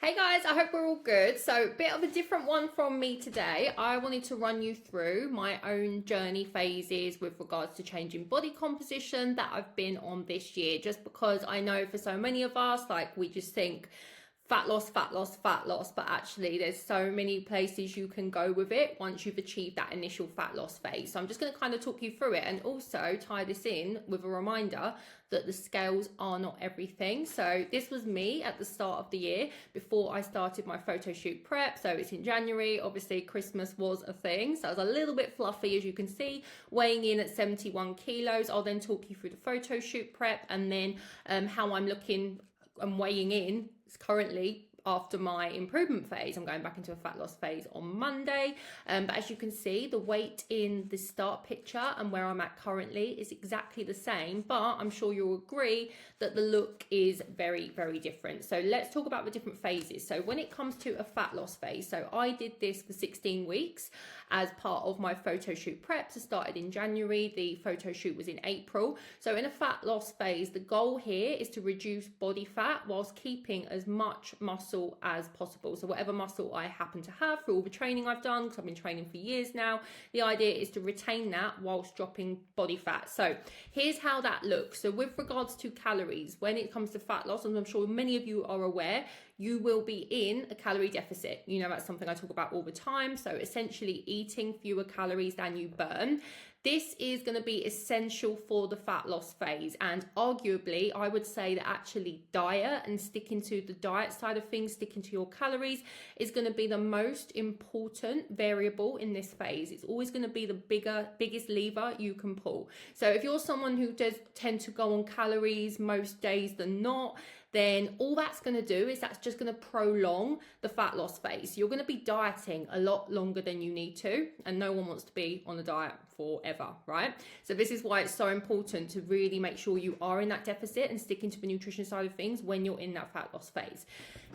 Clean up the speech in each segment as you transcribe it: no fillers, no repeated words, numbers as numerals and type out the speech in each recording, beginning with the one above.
Hey guys, I hope we're all good. So, bit of a different one from me today. I wanted to run you through my own journey phases with regards to changing body composition that I've been on this year, just because I know for so many of us, like we just think fat loss, fat loss, fat loss, but actually there's so many places you can go with it once you've achieved that initial fat loss phase. So I'm just going to kind of talk you through it and also tie this in with a reminder that the scales are not everything. So this was me at the start of the year before I started my photo shoot prep. So it's in January. Obviously Christmas was a thing, so I was a little bit fluffy, as you can see, weighing in at 71 kilos. I'll then talk you through the photo shoot prep and then how I'm looking and weighing in currently after my improvement phase. I'm going back into a fat loss phase on Monday, but as you can see, the weight in the start picture and where I'm at currently is exactly the same, but I'm sure you'll agree that the look is very, very different. So let's talk about the different phases. So when it comes to a fat loss phase, so I did this for 16 weeks as part of my photo shoot prep. So started in January, the photo shoot was in April. So in a fat loss phase, the goal here is to reduce body fat whilst keeping as much muscle as possible. So whatever muscle I happen to have through all the training I've done, because I've been training for years now, the idea is to retain that whilst dropping body fat. So here's how that looks. So with regards to calories, when it comes to fat loss, and I'm sure many of you are aware, you will be in a calorie deficit. You know, that's something I talk about all the time. So essentially eating fewer calories than you burn. This is going to be essential for the fat loss phase, and arguably I would say that actually diet and sticking to the diet side of things, sticking to your calories, is going to be the most important variable in this phase. It's always going to be the biggest lever you can pull. So if you're someone who does tend to go on calories most days than not, then all that's going to do is that's just going to prolong the fat loss phase. You're going to be dieting a lot longer than you need to, and no one wants to be on a diet forever, right? So this is why it's so important to really make sure you are in that deficit and sticking to the nutrition side of things when you're in that fat loss phase.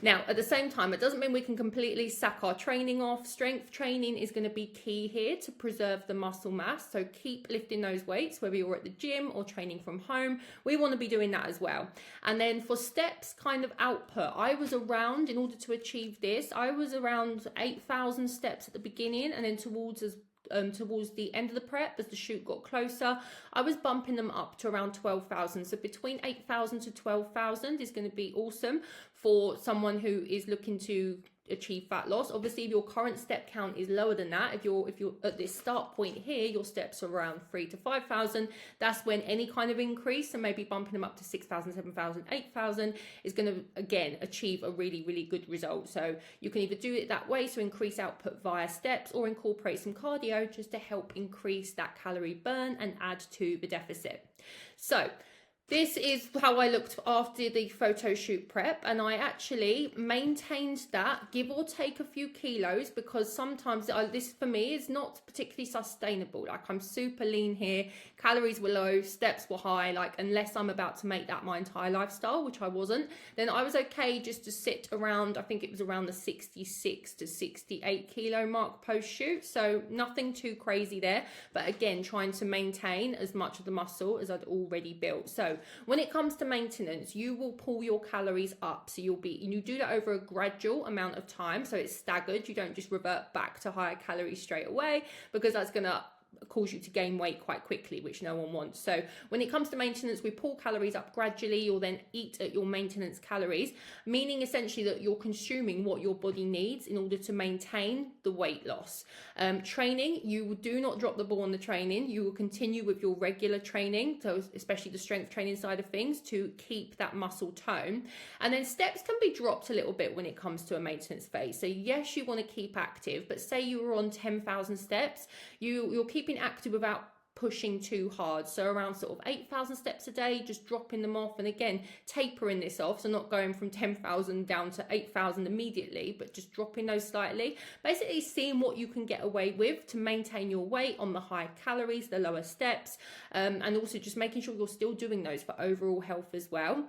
Now, at the same time, it doesn't mean we can completely sack our training off. Strength training is going to be key here to preserve the muscle mass. So keep lifting those weights, whether you're at the gym or training from home. We want to be doing that as well. And then for steps kind of output, I was around, in order to achieve this, I was around 8,000 steps at the beginning, and then towards the end of the prep, as the shoot got closer, I was bumping them up to around 12,000. So between 8,000 to 12,000 is going to be awesome for someone who is looking to achieve fat loss. Obviously, if your current step count is lower than that, if you're at this start point here, your steps are around 3,000 to 5,000, that's when any kind of increase, and maybe bumping them up to 6,000, 7,000, 8,000 is going to again achieve a really, really good result. So you can either do it that way, so increase output via steps, or incorporate some cardio just to help increase that calorie burn and add to the deficit. So this is how I looked after the photo shoot prep, and I actually maintained that, give or take a few kilos, because sometimes this for me is not particularly sustainable. Like, I'm super lean here, calories were low, steps were high, like unless I'm about to make that my entire lifestyle, which I wasn't, then I was okay just to sit around, I think it was around the 66 to 68 kilo mark post shoot. So nothing too crazy there, but again, trying to maintain as much of the muscle as I'd already built. So when it comes to maintenance, you will pull your calories up. So you do that over a gradual amount of time. So it's staggered. You don't just revert back to higher calories straight away, because that's going to cause you to gain weight quite quickly, which no one wants. So when it comes to maintenance, we pull calories up gradually. You'll then eat at your maintenance calories, meaning essentially that you're consuming what your body needs in order to maintain the weight loss. Training, you do not drop the ball on the training. You will continue with your regular training, so especially the strength training side of things, to keep that muscle tone. And then steps can be dropped a little bit when it comes to a maintenance phase. So yes, you want to keep active, but say you were on 10,000 steps, you're keeping active without pushing too hard. So around sort of 8,000 steps a day, just dropping them off, and again, tapering this off. So not going from 10,000 down to 8,000 immediately, but just dropping those slightly. Basically seeing what you can get away with to maintain your weight on the high calories, the lower steps, and also just making sure you're still doing those for overall health as well.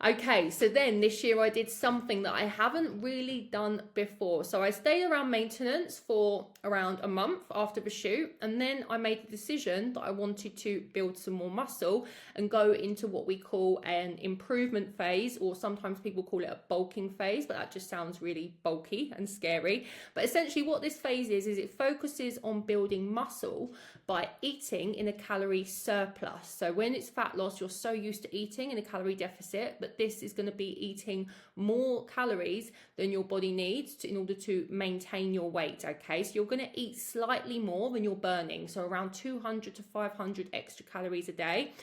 Okay, so then this year I did something that I haven't really done before. So I stayed around maintenance for around a month after the shoot, and then I made the decision that I wanted to build some more muscle and go into what we call an improvement phase, or sometimes people call it a bulking phase, but that just sounds really bulky and scary. But essentially what this phase is it focuses on building muscle by eating in a calorie surplus. So when it's fat loss, you're so used to eating in a calorie deficit, but this is going to be eating more calories than your body needs in order to maintain your weight. Okay, so you're going to eat slightly more than you're burning, so around 200 to 500 extra calories a day.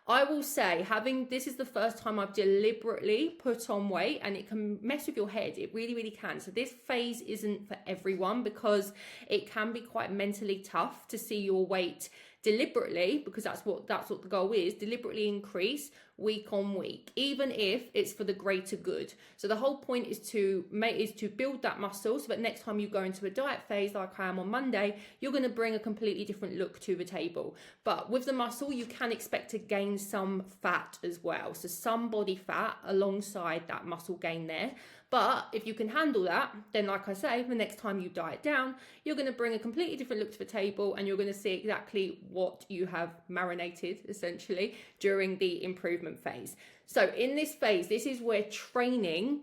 I will say, this is the first time I've deliberately put on weight, and it can mess with your head. It really, really can. So this phase isn't for everyone, because it can be quite mentally tough to see your weight deliberately, because that's what the goal is, deliberately increase week on week, even if it's for the greater good. So the whole point is to build that muscle, so that next time you go into a diet phase like I am on Monday, you're going to bring a completely different look to the table. But with the muscle, you can expect to gain some fat as well, so some body fat alongside that muscle gain there. But if you can handle that, then like I say, the next time you diet down, you're going to bring a completely different look to the table, and you're going to see exactly what you have marinated, essentially, during the improvement phase. So in this phase, this is where training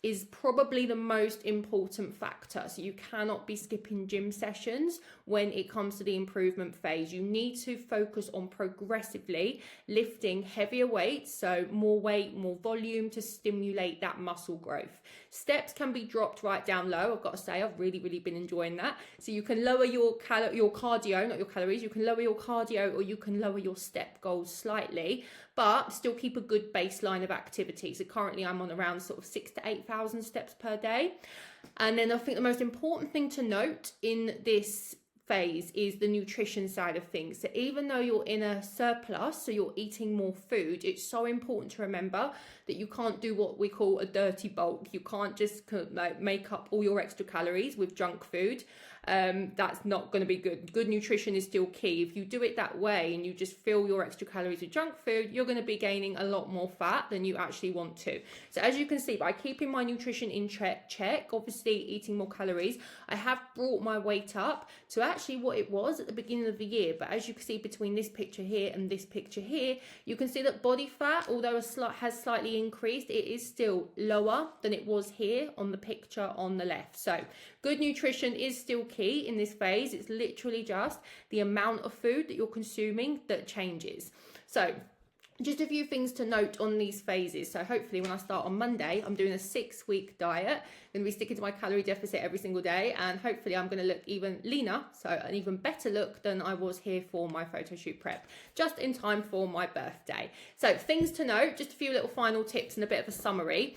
is probably the most important factor. So you cannot be skipping gym sessions when it comes to the improvement phase. You need to focus on progressively lifting heavier weights, so more weight, more volume, to stimulate that muscle growth. Steps can be dropped right down low. I've got to say, I've really been enjoying that. So you can lower your cardio, not your calories. You can lower your cardio, or you can lower your step goals slightly, but still keep a good baseline of activity. So currently I'm on around sort of 6,000 to 8,000 steps per day. And then I think the most important thing to note in this phase is the nutrition side of things. So even though you're in a surplus, so you're eating more food, it's so important to remember that you can't do what we call a dirty bulk. You can't just make up all your extra calories with junk food. That's not going to be good. Good nutrition is still key. If you do it that way and you just fill your extra calories with junk food, you're going to be gaining a lot more fat than you actually want to. So as you can see, by keeping my nutrition in check, obviously eating more calories, I have brought my weight up to actually what it was at the beginning of the year. But as you can see between this picture here and this picture here, you can see that body fat, although has slightly increased, it is still lower than it was here on the picture on the left. So good nutrition is still key in this phase. It's literally just the amount of food that you're consuming that changes. So just a few things to note on these phases. So hopefully when I start on Monday, I'm doing a 6-week diet. I'm going to be sticking to my calorie deficit every single day, and hopefully I'm going to look even leaner, so an even better look than I was here for my photo shoot prep, just in time for my birthday. So things to note, just a few little final tips and a bit of a summary.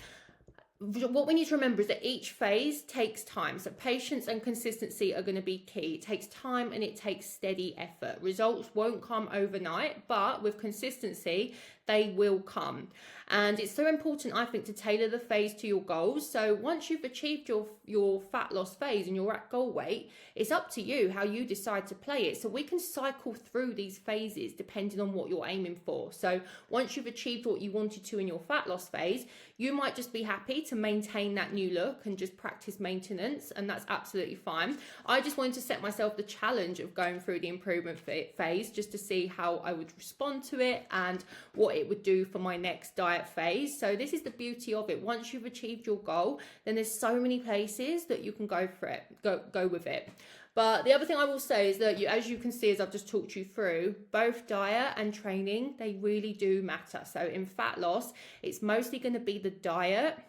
What we need to remember is that each phase takes time. So patience and consistency are going to be key. It takes time and it takes steady effort. Results won't come overnight, but with consistency, they will come. And it's so important, I think, to tailor the phase to your goals. So once you've achieved your fat loss phase and you're at goal weight, it's up to you how you decide to play it. So we can cycle through these phases depending on what you're aiming for. So once you've achieved what you wanted to in your fat loss phase, you might just be happy to maintain that new look and just practice maintenance, and that's absolutely fine. I just wanted to set myself the challenge of going through the improvement phase just to see how I would respond to it and what it would do for my next diet phase. So this is the beauty of it. Once you've achieved your goal, then there's so many places that you can go with it. But the other thing I will say is that as you can see, as I've just talked you through, both diet and training, they really do matter. So in fat loss, it's mostly going to be the diet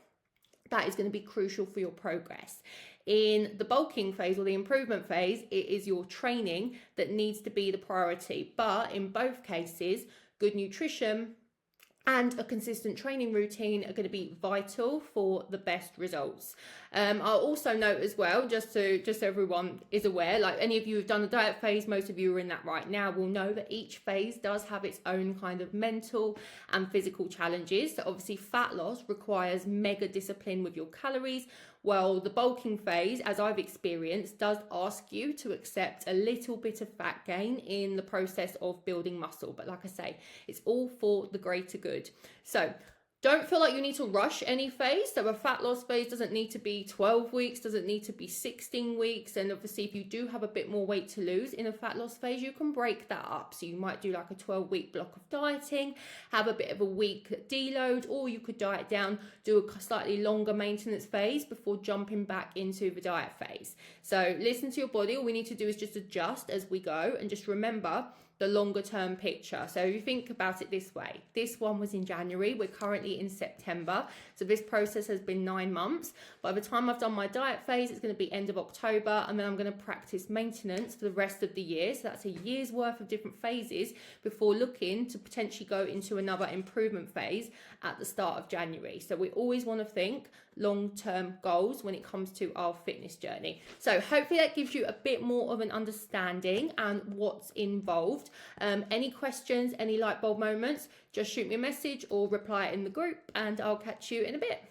that is going to be crucial for your progress. In the bulking phase or the improvement phase, it is your training that needs to be the priority. But in both cases, good nutrition and a consistent training routine are going to be vital for the best results. I'll also note as well, just so everyone is aware, like any of you who've done the diet phase, most of you are in that right now, will know that each phase does have its own kind of mental and physical challenges. So obviously fat loss requires mega discipline with your calories, well, the bulking phase, as I've experienced, does ask you to accept a little bit of fat gain in the process of building muscle. But like I say, it's all for the greater good. So Don't feel like you need to rush any phase. So a fat loss phase doesn't need to be 12 weeks, doesn't need to be 16 weeks. And obviously if you do have a bit more weight to lose in a fat loss phase, you can break that up. So you might do like a 12-week block of dieting, have a bit of a week deload, or you could diet down, do a slightly longer maintenance phase before jumping back into the diet phase. So listen to your body. All we need to do is just adjust as we go, and just remember the longer term picture. So if you think about it this way, this one was in January, we're currently in September, so this process has been 9 months. By the time I've done my diet phase, it's going to be end of October, and then I'm going to practice maintenance for the rest of the year. So that's a year's worth of different phases before looking to potentially go into another improvement phase at the start of January. So we always want to think long-term goals when it comes to our fitness journey. So hopefully that gives you a bit more of an understanding and what's involved. Any questions, any light bulb moments, just shoot me a message or reply in the group, and I'll catch you in a bit.